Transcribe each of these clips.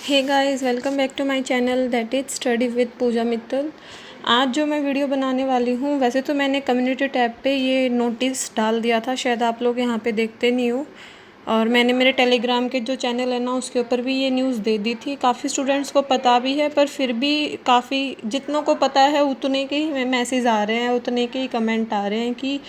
Hey guys, welcome back to my channel that is study with Pooja Mittal. आज जो मैं video बनाने वाली हूँ, वैसे तो मैंने कम्युनिटी टैब पे ये नोटिस डाल दिया था, शायद आप लोग यहाँ पे देखते नहीं हो। और मैंने मेरे टेलीग्राम के जो चैनल है ना, उसके ऊपर भी ये न्यूज़ दे दी थी। काफ़ी स्टूडेंट्स को पता भी है, पर फिर भी काफ़ी जितनों को पता है उतने के ही मैसेज आ रहे हैं, उतने के ही कमेंट आ रहे हैं कि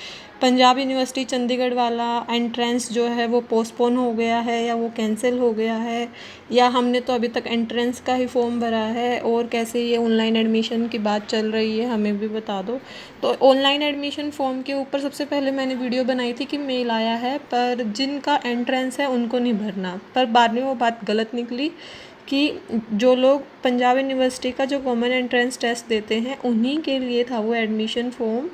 पंजाब यूनिवर्सिटी चंडीगढ़ वाला एंट्रेंस जो है वो पोस्टपोन हो गया है या वो कैंसिल हो गया है, या हमने तो अभी तक एंट्रेंस का ही फॉर्म भरा है और कैसे ये ऑनलाइन एडमिशन की बात चल रही है, हमें भी बता दो। तो ऑनलाइन एडमिशन फॉर्म के ऊपर सबसे पहले मैंने वीडियो बनाई थी कि मेल आया है, पर जिनका एंट्रेंस है उनको नहीं भरना। पर बाद में वो बात गलत निकली कि जो लोग पंजाब यूनिवर्सिटी का जो कॉमन एंट्रेंस टेस्ट देते हैं उन्हीं के लिए था वो एडमिशन फॉर्म,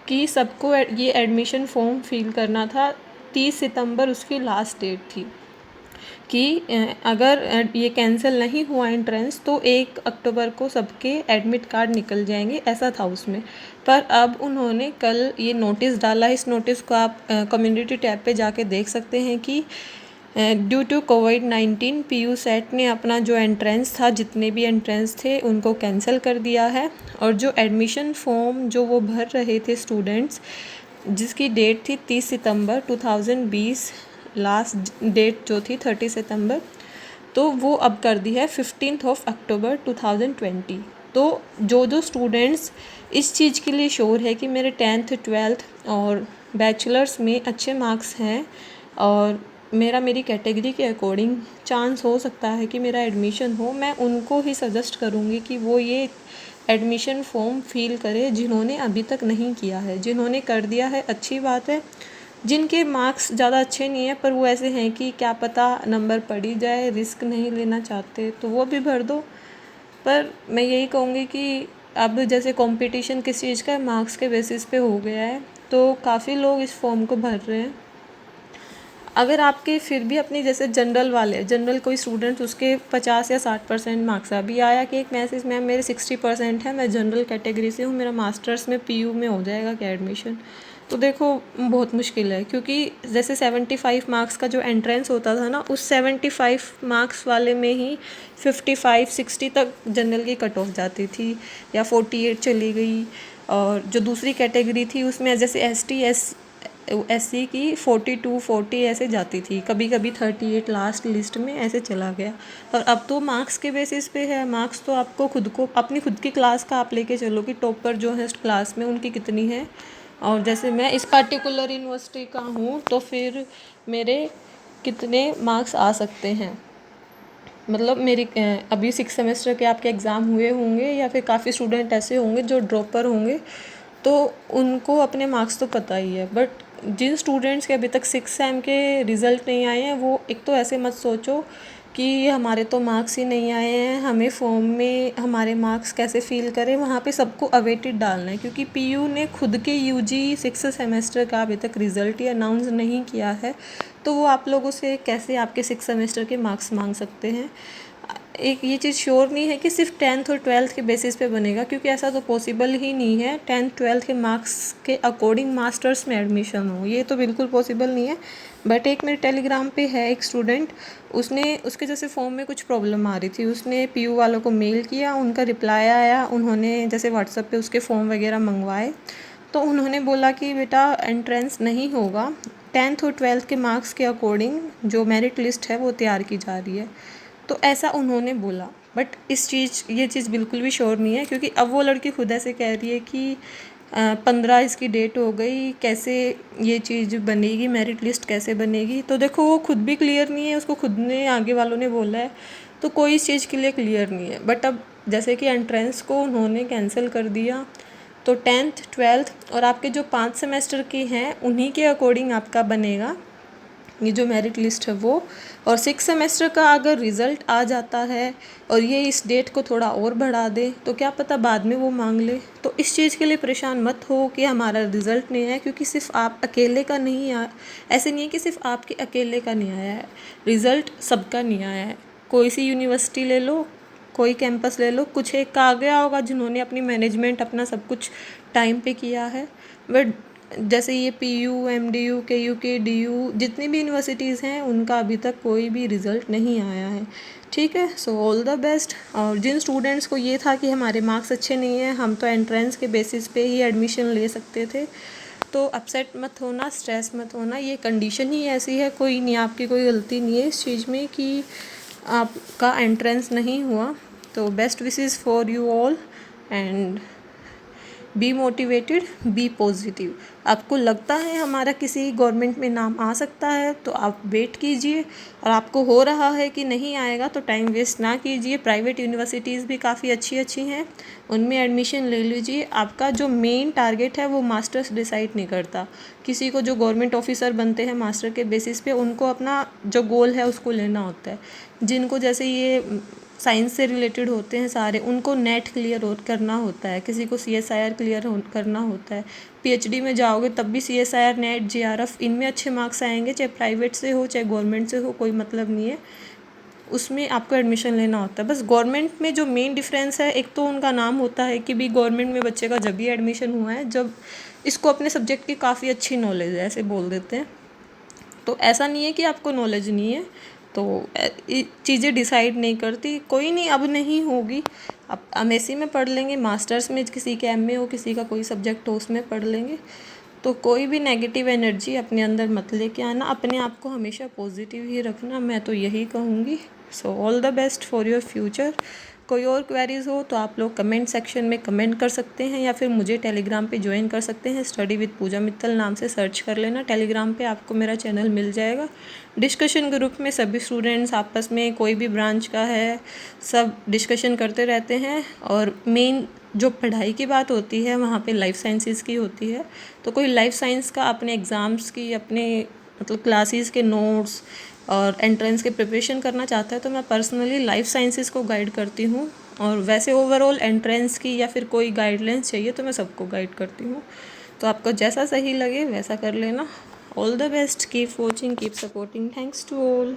कि सबको ये एडमिशन फॉर्म फिल करना था। 30 सितंबर उसकी लास्ट डेट थी कि अगर ये कैंसिल नहीं हुआ एंट्रेंस तो 1 अक्टूबर को सबके एडमिट कार्ड निकल जाएंगे, ऐसा था उसमें। पर अब उन्होंने कल ये नोटिस डाला। इस नोटिस को आप कम्युनिटी टैब पे जाके देख सकते हैं कि due to Covid PU CET ने अपना जो एंट्रेंस था, जितने भी एंट्रेंस थे उनको कैंसिल कर दिया है। और जो एडमिशन फॉर्म जो वो भर रहे थे स्टूडेंट्स, जिसकी डेट थी 30 सितंबर 2020, लास्ट डेट जो थी 30 सितंबर, तो वो अब कर दी है 15 अक्टूबर 2020। तो जो स्टूडेंट्स इस चीज़ के लिए श्योर है कि मेरे 10th 12th और बैचलर्स में अच्छे मार्क्स हैं और मेरी कैटेगरी के अकॉर्डिंग चांस हो सकता है कि मेरा एडमिशन हो, मैं उनको ही सजेस्ट करूँगी कि वो ये एडमिशन फॉर्म फिल करे जिन्होंने अभी तक नहीं किया है। जिन्होंने कर दिया है अच्छी बात है, जिनके मार्क्स ज़्यादा अच्छे नहीं है पर वो ऐसे हैं कि क्या पता नंबर पड़ ही जाए, रिस्क नहीं लेना चाहते, तो वो भी भर दो। पर मैं यही कहूँगी कि अब जैसे कंपटीशन किस चीज़ का मार्क्स के बेसिस पे हो गया है, तो काफ़ी लोग इस फॉर्म को भर रहे हैं। अगर आपके फिर भी अपनी जैसे जनरल कोई स्टूडेंट, उसके 50 या 60% मार्क्स, अभी आया कि एक मैसेज, मैम मेरे 60% है, मैं जनरल कैटेगरी से हूँ, मेरा मास्टर्स में पीयू में हो जाएगा क्या एडमिशन? तो देखो बहुत मुश्किल है, क्योंकि जैसे 75 मार्क्स का जो एंट्रेंस होता था ना, उस 75 मार्क्स वाले में ही 55-60 तक जनरल की कट ऑफ जाती थी या 48 चली गई। और जो दूसरी कैटेगरी थी उसमें जैसे SC की 42-40 ऐसे जाती थी, कभी कभी 38 लास्ट लिस्ट में ऐसे चला गया। और अब तो मार्क्स के बेसिस पे है। मार्क्स तो आपको अपनी खुद की क्लास का आप लेके चलो कि टॉपर जो है क्लास में उनकी कितनी है। और जैसे मैं इस पर्टिकुलर यूनिवर्सिटी का हूँ तो फिर मेरे कितने मार्क्स आ सकते हैं, मतलब मेरी अभी 6 सेमेस्टर के आपके एग्ज़ाम हुए होंगे या फिर काफ़ी स्टूडेंट ऐसे होंगे जो ड्रॉपर होंगे, तो उनको अपने मार्क्स तो पता ही है। बट जिन स्टूडेंट्स के अभी तक 6 सेम के रिज़ल्ट नहीं आए हैं, वो एक तो ऐसे मत सोचो कि हमारे तो मार्क्स ही नहीं आए हैं, हमें फॉर्म में हमारे मार्क्स कैसे फील करें। वहाँ पे सबको अवेटेड डालना है, क्योंकि पीयू ने खुद के यूजी 6 सेमेस्टर का अभी तक रिज़ल्ट ही अनाउंस नहीं किया है, तो वो आप लोगों से कैसे आपके 6 सेमेस्टर के मार्क्स मांग सकते हैं। एक ये चीज़ श्योर नहीं है कि सिर्फ 10th और 12th के बेसिस पे बनेगा, क्योंकि ऐसा तो पॉसिबल ही नहीं है 10th 12th के मार्क्स के अकॉर्डिंग मास्टर्स में एडमिशन हो, ये तो बिल्कुल पॉसिबल नहीं है। बट एक मेरे टेलीग्राम पे है एक स्टूडेंट, उसके जैसे फॉर्म में कुछ प्रॉब्लम आ रही थी, उसने पीयू वालों को मेल किया, उनका रिप्लाई आया, उन्होंने जैसे व्हाट्सएप पे उसके फॉर्म वगैरह मंगवाए, तो उन्होंने बोला कि बेटा एंट्रेंस नहीं होगा, 10th और 12th के मार्क्स के अकॉर्डिंग जो मेरिट लिस्ट है वो तैयार की जा रही है। तो ऐसा उन्होंने बोला, बट ये चीज़ बिल्कुल भी श्योर नहीं है, क्योंकि अब वो लड़की खुद ऐसे कह रही है कि 15 इसकी डेट हो गई, कैसे ये चीज़ बनेगी, मेरिट लिस्ट कैसे बनेगी। तो देखो वो खुद भी क्लियर नहीं है, उसको खुद ने आगे वालों ने बोला है, तो कोई इस चीज़ के लिए क्लियर नहीं है। बट अब जैसे कि एंट्रेंस को उन्होंने कैंसिल कर दिया, तो 10th 12th और आपके जो 5 सेमेस्टर के हैं उन्हीं के अकॉर्डिंग आपका बनेगा ये जो मेरिट लिस्ट है वो। और 6 सेमेस्टर का अगर रिज़ल्ट आ जाता है और ये इस डेट को थोड़ा और बढ़ा दे, तो क्या पता बाद में वो मांग ले। तो इस चीज़ के लिए परेशान मत हो कि हमारा रिज़ल्ट नहीं आया, क्योंकि सिर्फ आप अकेले का नहीं आया, ऐसे नहीं है कि सिर्फ आपके अकेले का नहीं आया है, रिज़ल्ट सबका नहीं आया है। कोई सी यूनिवर्सिटी ले लो, कोई कैंपस ले लो, कुछ एक का आ गया होगा जिन्होंने अपनी मैनेजमेंट अपना सब कुछ टाइम पे किया है। बट जैसे ये पीयू, एमडीयू, केयू के, डीयू, जितनी भी यूनिवर्सिटीज़ हैं उनका अभी तक कोई भी रिज़ल्ट नहीं आया है। ठीक है। So all the best. और जिन स्टूडेंट्स को ये था कि हमारे मार्क्स अच्छे नहीं हैं, हम तो एंट्रेंस के बेसिस पे ही एडमिशन ले सकते थे, तो अपसेट मत होना, स्ट्रेस मत होना, ये कंडीशन ही ऐसी है, कोई नहीं, आपकी कोई गलती नहीं है इस चीज़ में कि आपका एंट्रेंस नहीं हुआ। तो best wishes for you all and be motivated, be positive. आपको लगता है हमारा किसी गवर्नमेंट में नाम आ सकता है तो आप वेट कीजिए, और आपको हो रहा है कि नहीं आएगा तो टाइम वेस्ट ना कीजिए। प्राइवेट यूनिवर्सिटीज़ भी काफ़ी अच्छी अच्छी हैं, उनमें एडमिशन ले लीजिए। आपका जो मेन टारगेट है वो मास्टर्स डिसाइड नहीं करता। किसी को जो गवर्नमेंट ऑफिसर बनते हैं मास्टर के बेसिस पे, उनको अपना जो गोल है उसको लेना होता है। जिनको जैसे ये साइंस से रिलेटेड होते हैं सारे, उनको नेट क्लियर करना होता है, किसी को CSIR क्लियर करना होता है। PhD में जाओगे तब भी CSIR, नेट, JRF, इनमें अच्छे मार्क्स आएंगे, चाहे प्राइवेट से हो चाहे गवर्नमेंट से हो, कोई मतलब नहीं है, उसमें आपको एडमिशन लेना होता है। बस गवर्नमेंट में जो मेन डिफरेंस है, एक तो उनका नाम होता है कि भी गवर्नमेंट में बच्चे का जब भी एडमिशन हुआ है जब इसको अपने सब्जेक्ट की काफ़ी अच्छी नॉलेज है, ऐसे बोल देते हैं। तो ऐसा नहीं है कि आपको नॉलेज नहीं है, तो चीज़ें डिसाइड नहीं करती। कोई नहीं, अब नहीं होगी, अब MSc में पढ़ लेंगे, मास्टर्स में किसी के MA हो, किसी का कोई सब्जेक्ट हो उसमें पढ़ लेंगे। तो कोई भी नेगेटिव एनर्जी अपने अंदर मत लेके आना, अपने आप को हमेशा पॉजिटिव ही रखना, मैं तो यही कहूँगी। So all the best for your future. कोई और क्वेरीज़ हो तो आप लोग कमेंट सेक्शन में कमेंट कर सकते हैं, या फिर मुझे टेलीग्राम पे ज्वाइन कर सकते हैं। स्टडी विद पूजा मित्तल नाम से सर्च कर लेना टेलीग्राम पे, आपको मेरा चैनल मिल जाएगा। डिस्कशन ग्रुप में सभी स्टूडेंट्स आपस में, कोई भी ब्रांच का है, सब डिस्कशन करते रहते हैं। और मेन जो पढ़ाई की बात होती है वहाँ पे लाइफ साइंसेस की होती है। तो कोई लाइफ साइंस का अपने एग्ज़ाम्स की, अपने मतलब क्लासेस के नोट्स और एंट्रेंस के प्रिपरेशन करना चाहता है तो मैं पर्सनली लाइफ साइंसेस को गाइड करती हूँ। और वैसे ओवरऑल एंट्रेंस की या फिर कोई गाइडलाइंस चाहिए तो मैं सबको गाइड करती हूँ। तो आपको जैसा सही लगे वैसा कर लेना। All the best, keep watching, keep supporting, thanks to all.